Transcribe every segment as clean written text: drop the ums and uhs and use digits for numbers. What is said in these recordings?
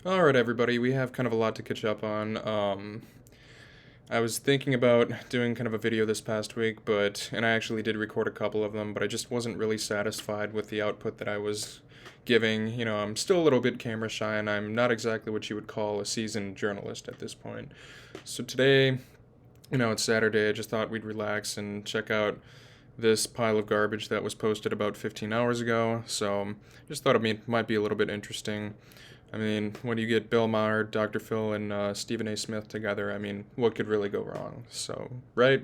All right, everybody, we have kind of a lot to catch up on. I was thinking about doing kind of a video this past week, and I actually did record a couple of them, but I just wasn't really satisfied with the output that I was giving. I'm still a little bit camera shy, and I'm not exactly what you would call a seasoned journalist at this point. So today, it's Saturday, I just thought we'd relax and check out this pile of garbage that was posted about 15 hours ago, so just thought it might be a little bit interesting. I mean, when you get Bill Maher, Dr. Phil, and Stephen A. Smith together, I mean, what could really go wrong? So, right?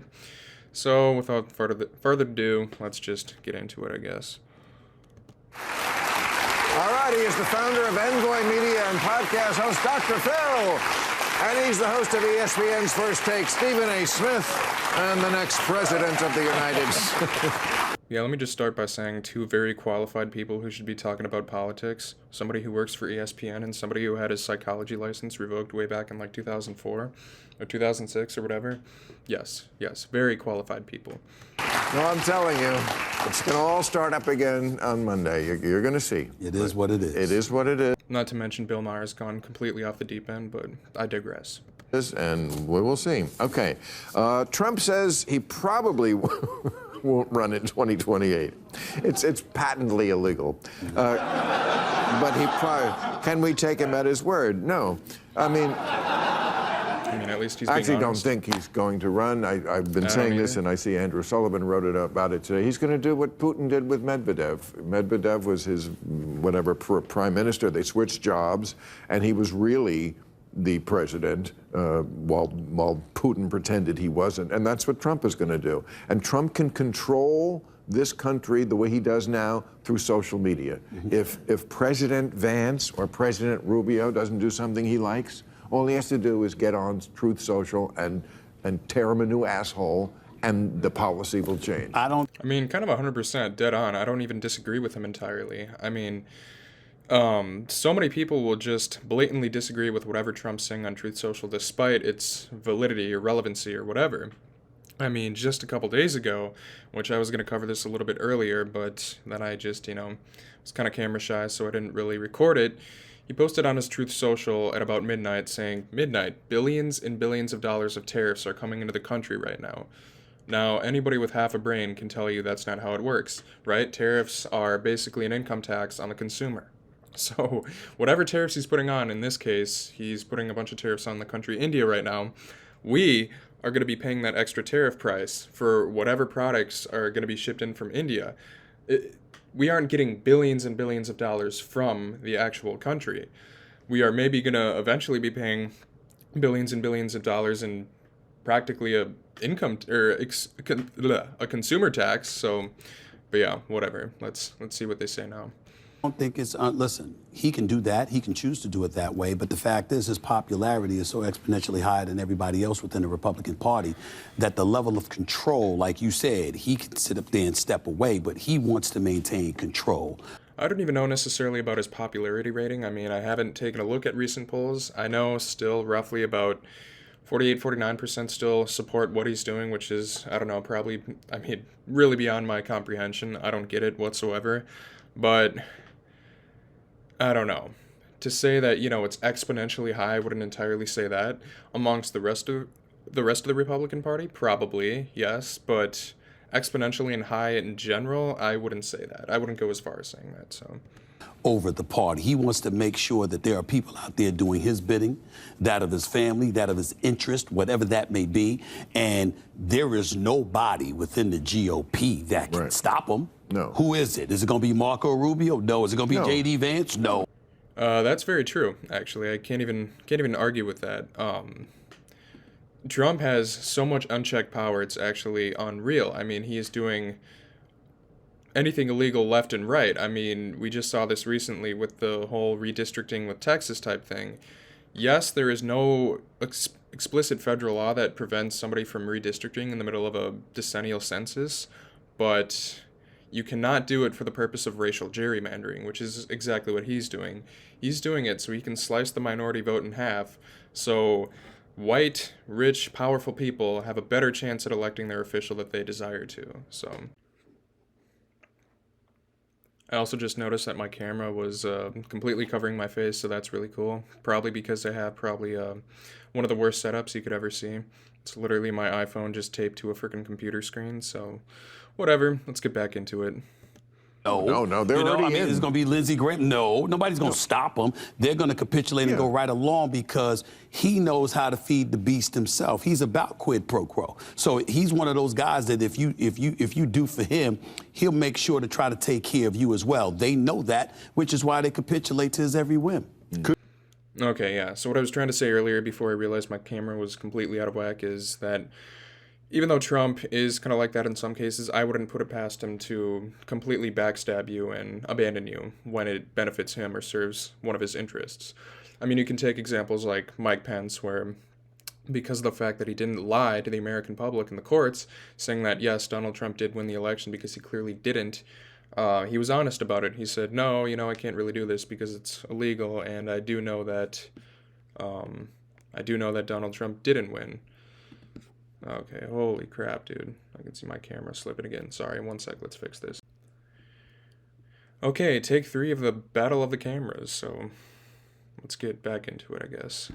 So, without further ado, let's just get into it, I guess. All right, he is the founder of Envoy Media and podcast host Dr. Phil. And he's the host of ESPN's First Take, Stephen A. Smith, and the next president of the United States. Yeah, let me just start by saying two very qualified people who should be talking about politics. Somebody who works for ESPN and somebody who had his psychology license revoked way back in like 2004 or 2006 or whatever. Yes, very qualified people. No, I'm telling you, it's going to all start up again on Monday. You're going to see. It is what it is. It is what it is. Not to mention Bill Maher's gone completely off the deep end, but I digress. And we will see. Okay. Trump says he probably won't run in 2028. It's patently illegal. But he probably... Can we take him at his word? No. I mean, at least he's being I actually honest. don't think he's going to run. I've been saying this, and I see Andrew Sullivan wrote about it today. He's going to do what Putin did with Medvedev. Medvedev was his, prime minister. They switched jobs, and he was really the president while Putin pretended he wasn't. And that's what Trump is going to do. And Trump can control this country the way he does now through social media. Mm-hmm. If President Vance or President Rubio doesn't do something he likes, all he has to do is get on Truth Social and tear him a new asshole, and the policy will change. Kind of 100% dead on. I don't even disagree with him entirely. So many people will just blatantly disagree with whatever Trump's saying on Truth Social, despite its validity or relevancy or whatever. Just a couple days ago, which I was going to cover this a little bit earlier, but then I just, was kind of camera shy, so I didn't really record it. He posted on his Truth Social at about midnight saying, "Midnight, billions and billions of dollars of tariffs are coming into the country right now." Now, anybody with half a brain can tell you that's not how it works, right? Tariffs are basically an income tax on the consumer. So whatever tariffs he's putting on, in this case, he's putting a bunch of tariffs on the country India right now. We are going to be paying that extra tariff price for whatever products are going to be shipped in from India. We aren't getting billions and billions of dollars from the actual country. We are maybe going to eventually be paying billions and billions of dollars in practically a consumer tax. So, but yeah, whatever. Let's see what they say now. I don't think it's, listen, he can do that. He can choose to do it that way. But the fact is, his popularity is so exponentially higher than everybody else within the Republican Party that the level of control, like you said, he can sit up there and step away, but he wants to maintain control. I don't even know necessarily about his popularity rating. I haven't taken a look at recent polls. I know still roughly about 49% still support what he's doing, which is, I don't know, probably, really beyond my comprehension. I don't get it whatsoever. But I don't know. To say that, it's exponentially high, I wouldn't entirely say that. Amongst the rest of the Republican Party, probably, yes, but exponentially and high in general, I wouldn't say that. I wouldn't go as far as saying that, so. Over the party. He wants to make sure that there are people out there doing his bidding, that of his family, that of his interest, whatever that may be, and there is nobody within the GOP that can stop him. No. Who is it? Is it going to be Marco Rubio? No. Is it going to be J.D. Vance? No. That's very true, actually. I can't even argue with that. Trump has so much unchecked power, it's actually unreal. He is doing anything illegal left and right. We just saw this recently with the whole redistricting with Texas type thing. Yes, there is no explicit federal law that prevents somebody from redistricting in the middle of a decennial census, but you cannot do it for the purpose of racial gerrymandering, which is exactly what he's doing. He's doing it so he can slice the minority vote in half, so white, rich, powerful people have a better chance at electing their official that they desire to. So I also just noticed that my camera was completely covering my face, so that's really cool. Probably because I have one of the worst setups you could ever see. It's literally my iPhone just taped to a freaking computer screen, so whatever. Let's get back into it. No, they're already in. It's going to be Lindsey Graham. No, nobody's going to stop him. They're going to capitulate and go right along because he knows how to feed the beast himself. He's about quid pro quo. So he's one of those guys that if you do for him, he'll make sure to try to take care of you as well. They know that, which is why they capitulate to his every whim. Okay, yeah. So what I was trying to say earlier before I realized my camera was completely out of whack is that even though Trump is kind of like that in some cases, I wouldn't put it past him to completely backstab you and abandon you when it benefits him or serves one of his interests. I mean, you can take examples like Mike Pence, where because of the fact that he didn't lie to the American public in the courts, saying that, yes, Donald Trump did win the election because he clearly didn't, he was honest about it. He said, no, I can't really do this because it's illegal, and I do know that Donald Trump didn't win. Okay, holy crap, dude. I can see my camera slipping again. Sorry, one sec, let's fix this. Okay, take 3 of the Battle of the Cameras, so let's get back into it, I guess.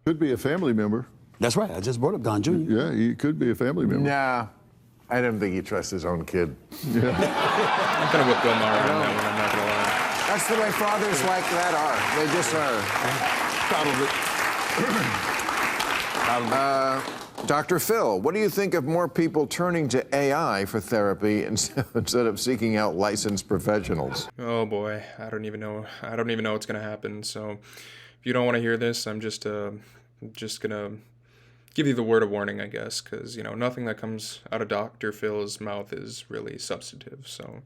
Could be a family member. That's right. I just brought up Don Jr. Yeah, he could be a family member. Nah, I don't think he trusts his own kid. Yeah. I'm gonna whip Bill Maher on that one, I'm not gonna lie. That's the way fathers like that are. They just are. Probably. Dr. Phil, what do you think of more people turning to AI for therapy instead of seeking out licensed professionals? Oh boy, I don't even know what's gonna happen, so if you don't want to hear this, I'm just gonna give you the word of warning, I guess, because nothing that comes out of Dr. Phil's mouth is really substantive. So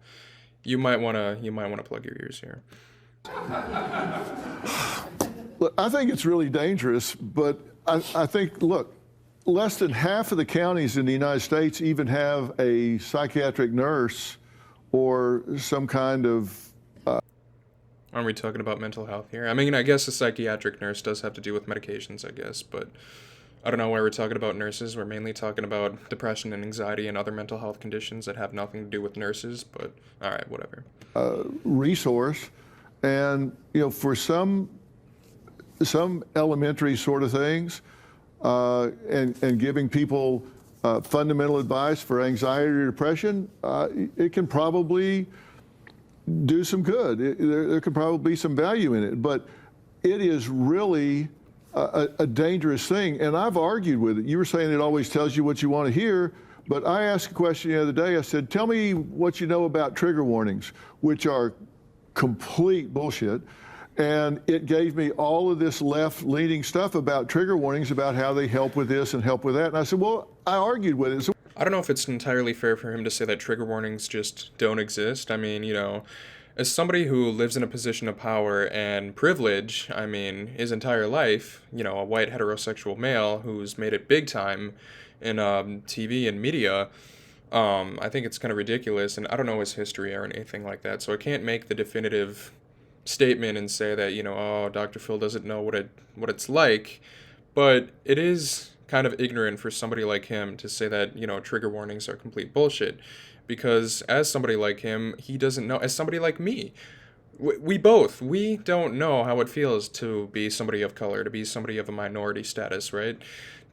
you might wanna plug your ears here. Look, I think it's really dangerous, but I think, look, less than half of the counties in the United States even have a psychiatric nurse or some kind of... Aren't we talking about mental health here? I mean, I guess a psychiatric nurse does have to do with medications, I guess, but I don't know why we're talking about nurses. We're mainly talking about depression and anxiety and other mental health conditions that have nothing to do with nurses, but all right, whatever. Resource. And, for some elementary sort of things, and giving people fundamental advice for anxiety or depression, it can probably do some good. There could probably be some value in it, but it is really a dangerous thing. And I've argued with it. You were saying it always tells you what you want to hear, but I asked a question the other day. I said, tell me what you know about trigger warnings, which are complete bullshit. And it gave me all of this left-leaning stuff about trigger warnings, about how they help with this and help with that. And I said, well, I argued with it. So I don't know if it's entirely fair for him to say that trigger warnings just don't exist. I mean, as somebody who lives in a position of power and privilege, I mean, his entire life, a white heterosexual male who's made it big time in TV and media, I think it's kind of ridiculous. And I don't know his history or anything like that, so I can't make the definitive statement and say that Dr. Phil doesn't know what it's like, but it is kind of ignorant for somebody like him to say that trigger warnings are complete bullshit, because as somebody like him, he doesn't know. As somebody like me, we don't know how it feels to be somebody of color, to be somebody of a minority status, right?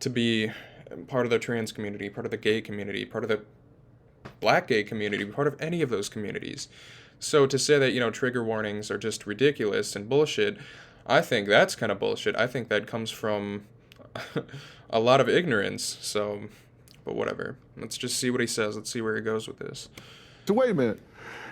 To be part of the trans community, part of the gay community, part of the black gay community, part of any of those communities. So to say that, trigger warnings are just ridiculous and bullshit, I think that's kind of bullshit. I think that comes from a lot of ignorance. So, but whatever. Let's just see what he says. Let's see where he goes with this. So wait a minute.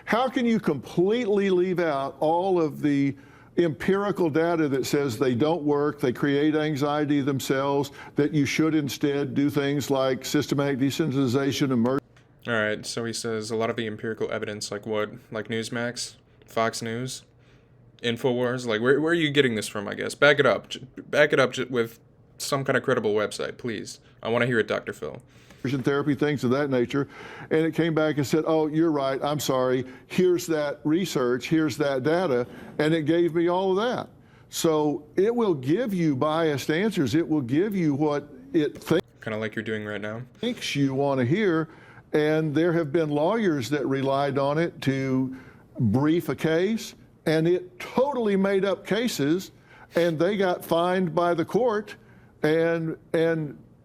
How can you completely leave out all of the empirical data that says they don't work, they create anxiety themselves, that you should instead do things like systematic desensitization, emergency? All right, so he says a lot of the empirical evidence, like what? Like Newsmax? Fox News? InfoWars? Like, where are you getting this from, I guess? Back it up. Back it up with some kind of credible website, please. I want to hear it, Dr. Phil. Therapy, things of that nature. And it came back and said, oh, you're right, I'm sorry. Here's that research, here's that data. And it gave me all of that. So it will give you biased answers. It will give you what it kind of like you're doing right now. Thinks you want to hear. And there have been lawyers that relied on it to brief a case, and it totally made up cases, and they got fined by the court and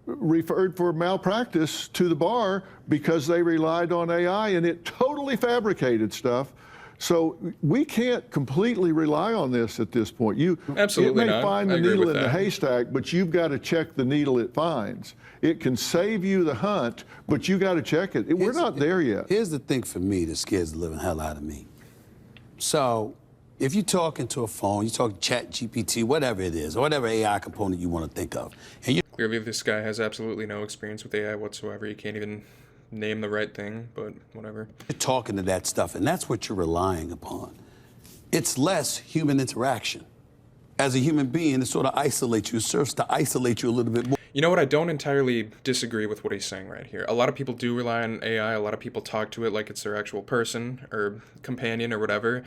referred for malpractice to the bar because they relied on AI, and it totally fabricated stuff. So we can't completely rely on this at this point. Absolutely it may not. find I the agree needle with in the that. haystack, but you've got to check the needle it finds. It can save you the hunt, but you got to check it. We're not there yet. Here's the thing for me that scares the living hell out of me. So, if you're talking to a phone, you talk Chat GPT, whatever it is, or whatever AI component you want to think of, and you're Clearly, this guy has absolutely no experience with AI whatsoever. You can't even name the right thing, but whatever. talking to that stuff, and that's what you're relying upon. It's less human interaction. As a human being, it sort of isolates you, it serves to isolate you a little bit more. You know what? I don't entirely disagree with what he's saying right here. A lot of people do rely on AI. A lot of people talk to it like it's their actual person or companion or whatever.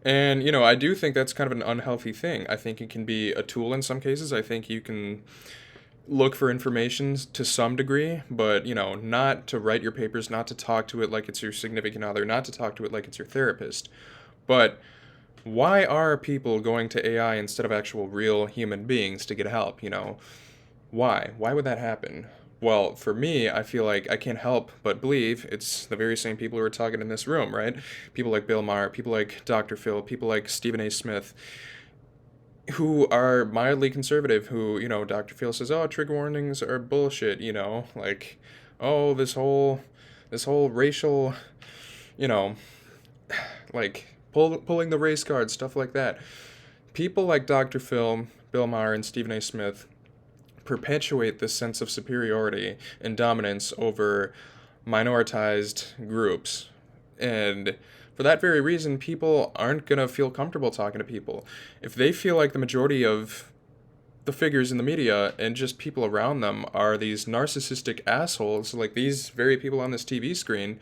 And, I do think that's kind of an unhealthy thing. I think it can be a tool in some cases. I think you can look for information to some degree, but, not to write your papers, not to talk to it like it's your significant other, not to talk to it like it's your therapist. But why are people going to AI instead of actual real human beings to get help, Why? Why would that happen? Well, for me, I feel like I can't help but believe it's the very same people who are talking in this room, right? People like Bill Maher, people like Dr. Phil, people like Stephen A. Smith, who are mildly conservative, who, Dr. Phil says, oh, trigger warnings are bullshit, like, oh, this whole racial, like, pulling the race card, stuff like that. People like Dr. Phil, Bill Maher, and Stephen A. Smith perpetuate this sense of superiority and dominance over minoritized groups. And for that very reason, people aren't going to feel comfortable talking to people. If they feel like the majority of the figures in the media and just people around them are these narcissistic assholes, like these very people on this TV screen,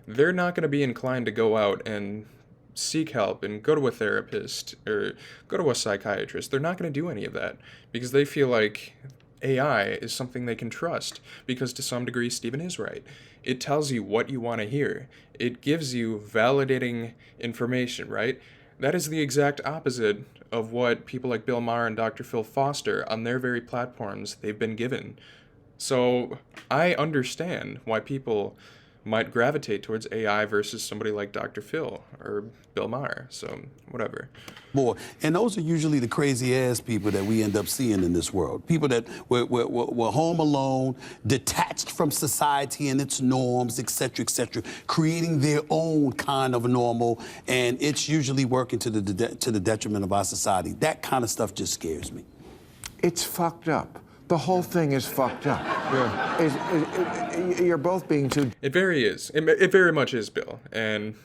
they're not going to be inclined to go out and seek help and go to a therapist or go to a psychiatrist. They're not going to do any of that because they feel like AI is something they can trust, because to some degree Stephen is right. It tells you what you want to hear. It gives you validating information, right? That is the exact opposite of what people like Bill Maher and Dr. Phil foster on their very platforms they've been given. So I understand why people might gravitate towards AI versus somebody like Dr. Phil or Bill Maher. So, whatever. More. And those are usually the crazy ass people that we end up seeing in this world. People that were home alone, detached from society and its norms, et cetera, creating their own kind of normal, and it's usually working to the detriment of our society. That kind of stuff just scares me. It's fucked up. The whole thing is fucked up. Yeah. You're both being too... It very is. It very much is, Bill. And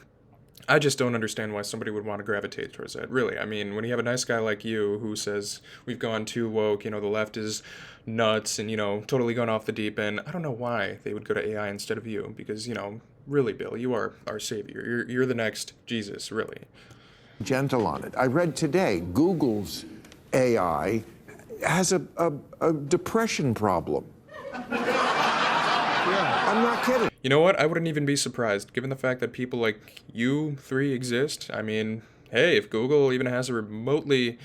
I just don't understand why somebody would want to gravitate towards that, really. I mean, when you have a nice guy like you who says, we've gone too woke, the left is nuts and, totally gone off the deep end, I don't know why they would go to AI instead of you. Because, really, Bill, you are our savior. You're the next Jesus, really. Gentle on it. I read today, Google's AI has a depression problem. Yeah, I'm not kidding. You know what? I wouldn't even be surprised, given the fact that people like you three exist. I mean, hey, if Google even has a remotely,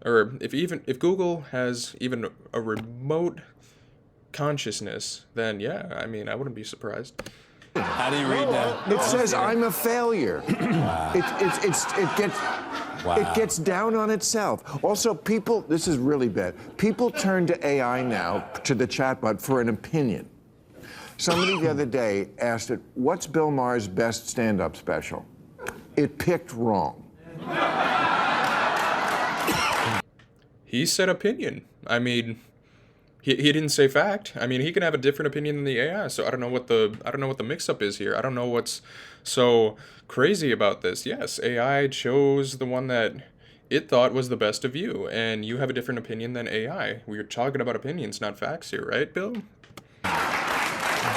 or if Google has even a remote consciousness, then yeah, I mean, I wouldn't be surprised. I didn't read that. It says I'm a failure. Wow. It gets down on itself. Also, people, this is really bad. People turn to AI now, to the chatbot, for an opinion. Somebody the other day asked it, what's Bill Maher's best stand-up special? It picked wrong. He said opinion. I mean, he didn't say fact. I mean, he can have a different opinion than the AI. So I don't know what the mix-up is here. I don't know what's so crazy about this. Yes, AI chose the one that it thought was the best of you, and you have a different opinion than AI. We're talking about opinions, not facts here, right, Bill?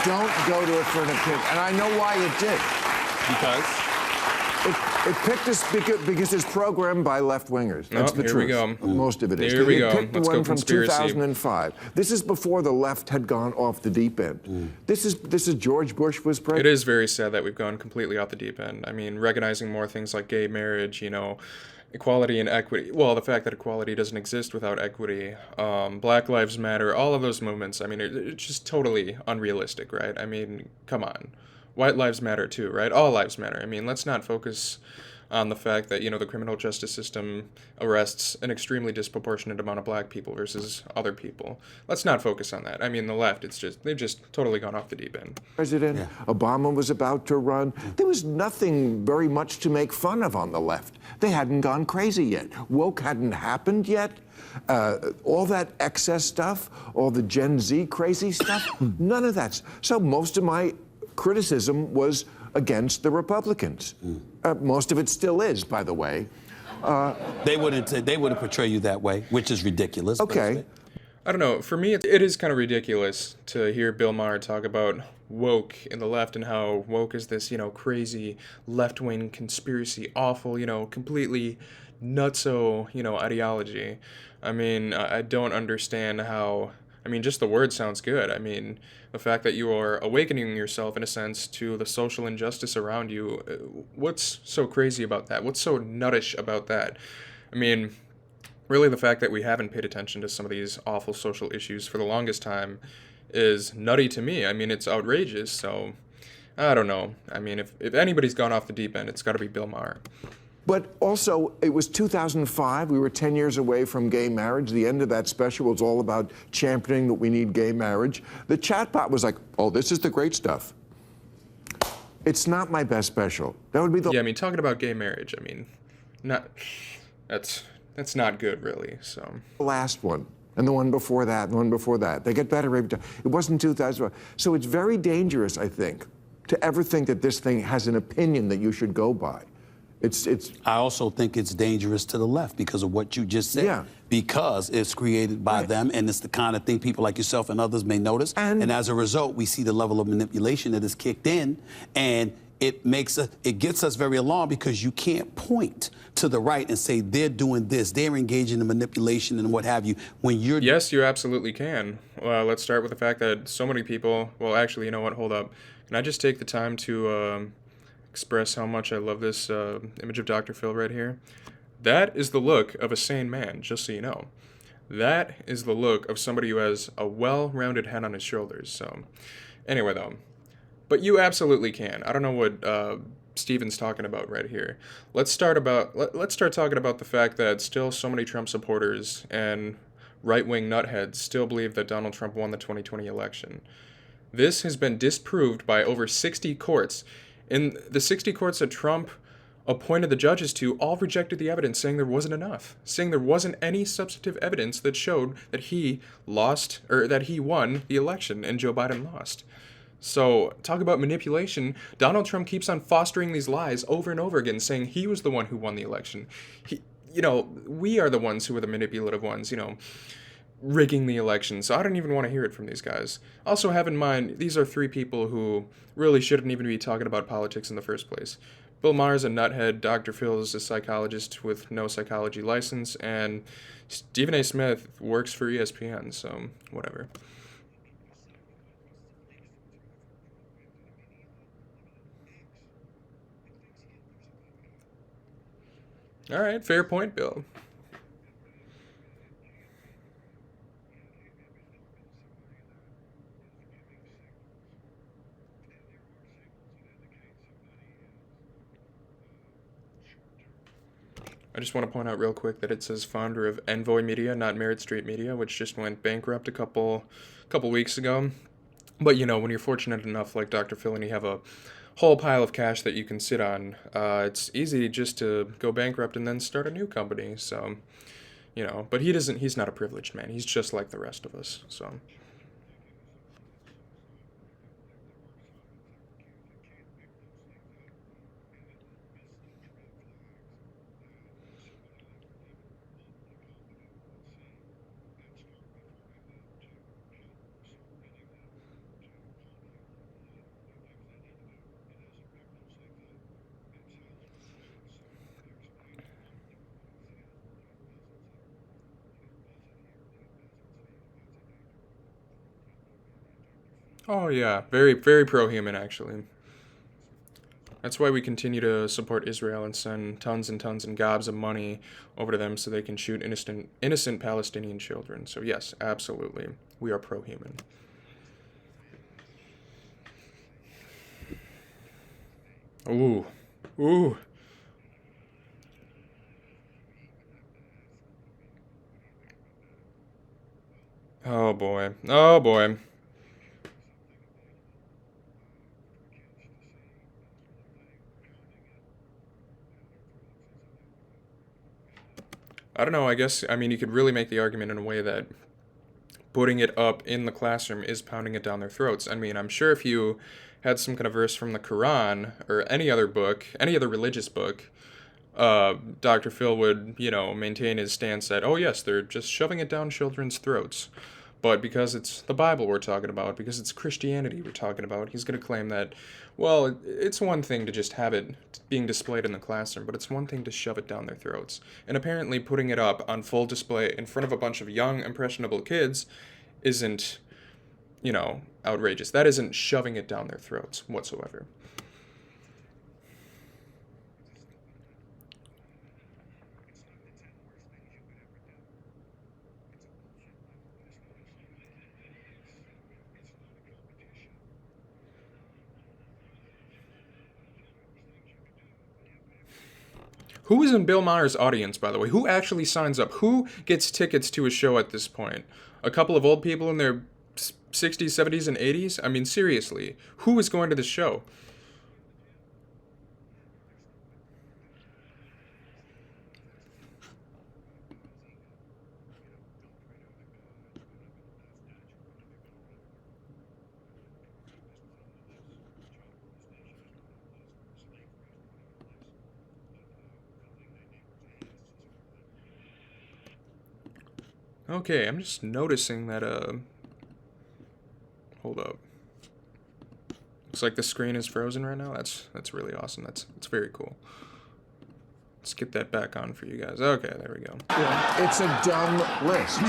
Don't go to it for an opinion. And I know why it did. Because? It picked us because it's programmed by left-wingers. That's the here truth. we go. Most of it is. Here we go. It picked Let's one go from conspiracy. 2005. This is before the left had gone off the deep end. This is George Bush was president. It is very sad that we've gone completely off the deep end. I mean, recognizing more things like gay marriage, equality and equity. Well, the fact that equality doesn't exist without equity, Black Lives Matter, all of those movements, I mean, it's just totally unrealistic, right? I mean, come on. White lives matter too, right? All lives matter. I mean, let's not focus on the fact that, the criminal justice system arrests an extremely disproportionate amount of black people versus other people. Let's not focus on that. I mean, the left, they've just totally gone off the deep end. President Obama was about to run. There was nothing very much to make fun of on the left. They hadn't gone crazy yet. Woke hadn't happened yet. All that excess stuff, all the Gen Z crazy stuff, none of that. So most of my criticism was against the Republicans. Most of it still is, by the way. They wouldn't portray you that way, which is ridiculous. Okay. I don't know. For me, it is kind of ridiculous to hear Bill Maher talk about woke in the left and how woke is this, crazy left-wing conspiracy, awful, completely nutso, ideology. I mean, I don't understand how. I mean, just the word sounds good. I mean, the fact that you are awakening yourself, in a sense, to the social injustice around you, what's so crazy about that? What's so nuttish about that? I mean, really the fact that we haven't paid attention to some of these awful social issues for the longest time is nutty to me. I mean, it's outrageous, so I don't know. I mean, if anybody's gone off the deep end, it's got to be Bill Maher. But also, it was 2005. We were 10 years away from gay marriage. The end of that special was all about championing that we need gay marriage. The chatbot was like, oh, this is the great stuff. It's not my best special. That would be the... Yeah, I mean, talking about gay marriage, I mean, that's not good, really, so... last one, and the one before that, and the one before that. They get better every time. It wasn't 2005. So it's very dangerous, I think, to ever think that this thing has an opinion that you should go by. I also think it's dangerous to the left because of what you just said. Yeah. Because it's created by them, and it's the kind of thing people like yourself and others may notice. And as a result, we see the level of manipulation that is kicked in, and it gets us very alarmed because you can't point to the right and say they're doing this, they're engaging in manipulation and what have you. When you're Yes, you absolutely can. Let's start with the fact that so many people. Well, actually, you know what? Hold up. Can I just take the time to express how much I love this image of Dr. Phil right here? That is the look of a sane man, just so you know. That is the look of somebody who has a well-rounded head on his shoulders. So, anyway, though. But you absolutely can. I don't know what Steven's talking about right here. Let's start talking about the fact that still so many Trump supporters and right-wing nutheads still believe that Donald Trump won the 2020 election. This has been disproved by over 60 courts. And the 60 courts that Trump appointed the judges to all rejected the evidence, saying there wasn't enough, saying there wasn't any substantive evidence that showed that he lost or that he won the election and Joe Biden lost. So, talk about manipulation. Donald Trump keeps on fostering these lies over and over again, saying he was the one who won the election. We are the ones who are the manipulative ones, rigging the election. So I don't even want to hear it from these guys. Also, have in mind, these are three people who really shouldn't even be talking about politics in the first place. Bill Maher's a nuthead, Dr. Phil is a psychologist with no psychology license, and Stephen A. Smith works for ESPN, so whatever. All right, fair point, Bill. I just want to point out real quick that it says founder of Envoy Media, not Merit Street Media, which just went bankrupt a couple weeks ago. But when you're fortunate enough, like Dr. Phil, and you have a whole pile of cash that you can sit on, it's easy just to go bankrupt and then start a new company. So, but he's not a privileged man. He's just like the rest of us. So. Oh yeah, very very pro-human actually. That's why we continue to support Israel and send tons and tons and gobs of money over to them so they can shoot innocent Palestinian children. So yes, absolutely, we are pro-human. Ooh, ooh. Oh boy. Oh boy. I don't know. I mean, you could really make the argument in a way that putting it up in the classroom is pounding it down their throats. I mean, I'm sure if you had some kind of verse from the Quran or any other book, any other religious book, Dr. Phil would, maintain his stance that, oh, yes, they're just shoving it down children's throats. But because it's the Bible we're talking about, because it's Christianity we're talking about, he's going to claim that, well, it's one thing to just have it being displayed in the classroom, but it's one thing to shove it down their throats. And apparently putting it up on full display in front of a bunch of young, impressionable kids isn't, outrageous. That isn't shoving it down their throats whatsoever. Who is in Bill Maher's audience, by the way? Who actually signs up? Who gets tickets to a show at this point? A couple of old people in their 60s, 70s, and 80s? I mean, seriously, who is going to this show? Okay, I'm just noticing that, hold up. Looks like the screen is frozen right now. That's really awesome. That's very cool. Let's get that back on for you guys. Okay, there we go. It's a dumb list.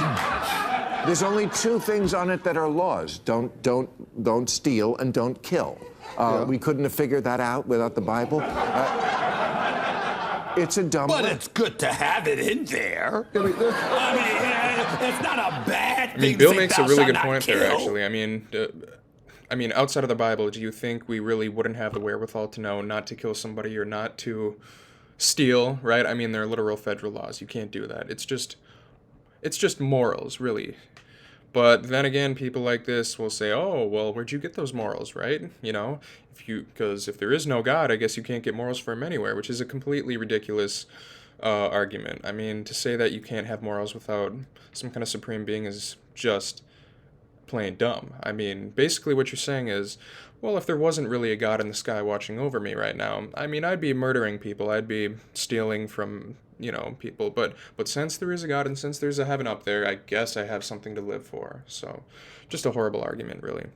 There's only two things on it that are laws: don't steal and don't kill. We couldn't have figured that out without the Bible. It's a dumb But list. it's good to have it in there. I mean, it's not a bad thing. I mean, Bill to makes say, a really "Thou good shalt point not there, kill." actually. I mean, outside of the Bible, do you think we really wouldn't have the wherewithal to know not to kill somebody or not to steal, right? I mean, there are literal federal laws. You can't do that. It's just morals, really. But then again, people like this will say, "Oh, well, where'd you get those morals, right?" Because if there is no God, I guess you can't get morals from anywhere, which is a completely ridiculous argument. I mean, to say that you can't have morals without some kind of supreme being is just plain dumb. I mean, basically what you're saying is, well, if there wasn't really a God in the sky watching over me right now, I mean, I'd be murdering people, I'd be stealing from, people, but since there is a God and since there's a heaven up there, I guess I have something to live for. So, just a horrible argument, really.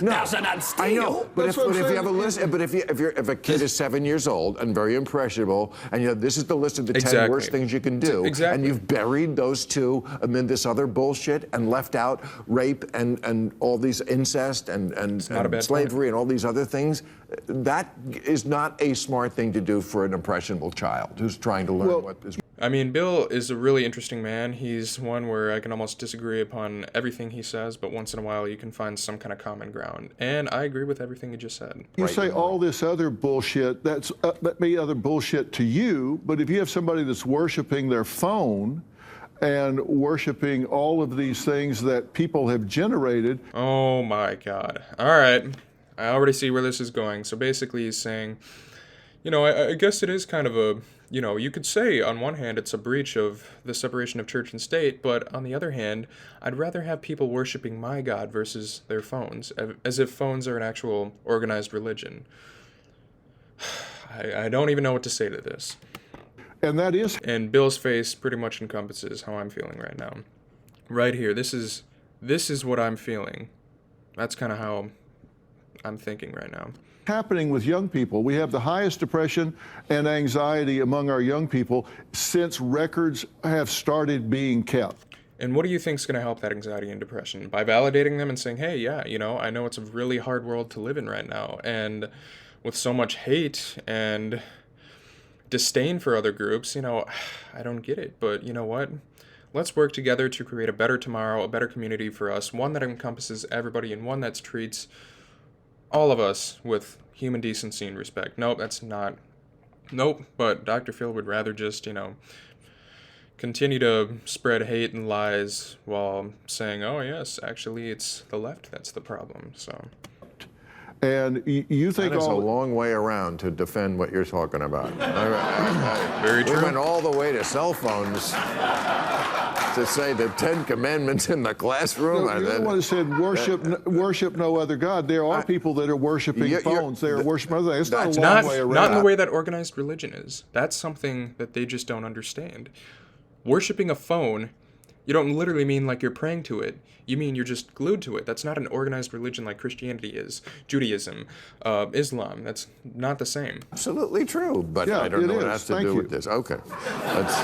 No, Thou shalt not steal. I know, but That's if what I'm you have a saying. list, but if a kid is 7 years old and very impressionable, and this is the list of the 10 Exactly. worst things you can do, Exactly. and you've buried those two amid this other bullshit and left out rape and all these incest and not a bad slavery and all these other things, that is not a smart thing to do for an impressionable child who's trying to learn what is. I mean, Bill is a really interesting man. He's one where I can almost disagree upon everything he says, but once in a while you can find some kind of common ground. And I agree with everything you just said. You say all this other bullshit, that may be other bullshit to you, but if you have somebody that's worshiping their phone and worshiping all of these things that people have generated. Oh my God. All right. I already see where this is going. So basically he's saying, I guess it is kind of a, you could say on one hand it's a breach of the separation of church and state, but on the other hand, I'd rather have people worshiping my God versus their phones, as if phones are an actual organized religion. I don't even know what to say to this. And that is. And Bill's face pretty much encompasses how I'm feeling right now. Right here, this is what I'm feeling. That's kind of how I'm thinking right now. Happening with young people. We have the highest depression and anxiety among our young people since records have started being kept. And what do you think is going to help that anxiety and depression? By validating them and saying, hey, yeah, you know, I know it's a really hard world to live in right now. And with so much hate and disdain for other groups, you know, I don't get it. But you know what? Let's work together to create a better tomorrow, a better community for us, one that encompasses everybody and one that treats all of us with human decency and respect. Nope, that's not. Nope, but Dr. Phil would rather just, you know, continue to spread hate and lies while saying, oh, yes, actually, it's the left that's the problem. So. And you think That is a all long way around to defend what you're talking about. Very true. We went all the way to cell phones to say the Ten Commandments in the classroom. you're the one who said worship no other God. There are people that are worshiping phones. They are worshiping other things. It's not a long way around. Not in the way that organized religion is. That's something that they just don't understand. Worshipping a phone, you don't literally mean like you're praying to it. You mean you're just glued to it. That's not an organized religion like Christianity is, Judaism, Islam. That's not the same. Absolutely true, but Yeah, I don't know it what it is. has to Thank do you. with this. Okay, that's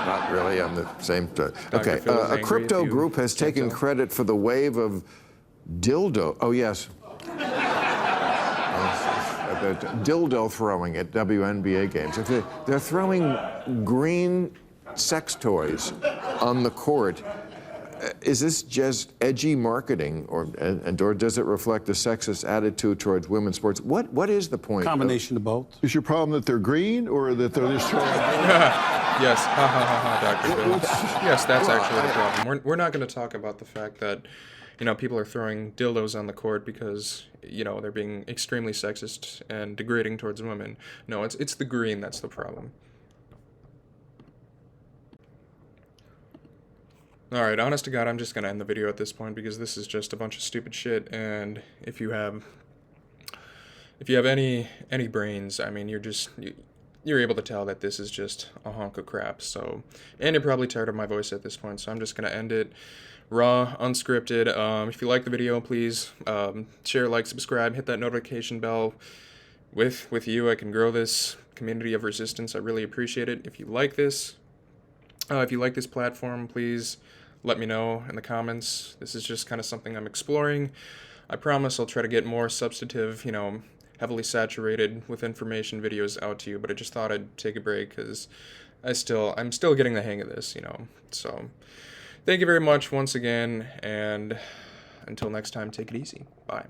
not really on the same. Okay, Phil is a angry crypto if you group has can't taken tell. credit for the wave of dildo. Oh yes. Dildo throwing at WNBA games. They're throwing green sex toys on the court. Is this just edgy marketing, or does it reflect a sexist attitude towards women's sports? What is the point? Combination of both. Is your problem that they're green or that they're just throwing? Yes, ha ha ha ha, Dr. Phil. Yes, that's actually the problem. We're not going to talk about the fact that, you know, people are throwing dildos on the court because, you know, they're being extremely sexist and degrading towards women. No, it's the green that's the problem. Alright, honest to God, I'm just going to end the video at this point because this is just a bunch of stupid shit, and if you have any brains, I mean, you're able to tell that this is just a hunk of crap. So, and you're probably tired of my voice at this point, so I'm just going to end it raw, unscripted. If you like the video, please share, like, subscribe, hit that notification bell. With you, I can grow this community of resistance. I really appreciate it. If you like this platform, please let me know in the comments. This is just kind of something I'm exploring. I promise I'll try to get more substantive, you know, heavily saturated with information videos out to you, but I just thought I'd take a break because I'm still getting the hang of this, you know. So thank you very much once again, and until next time, take it easy. Bye.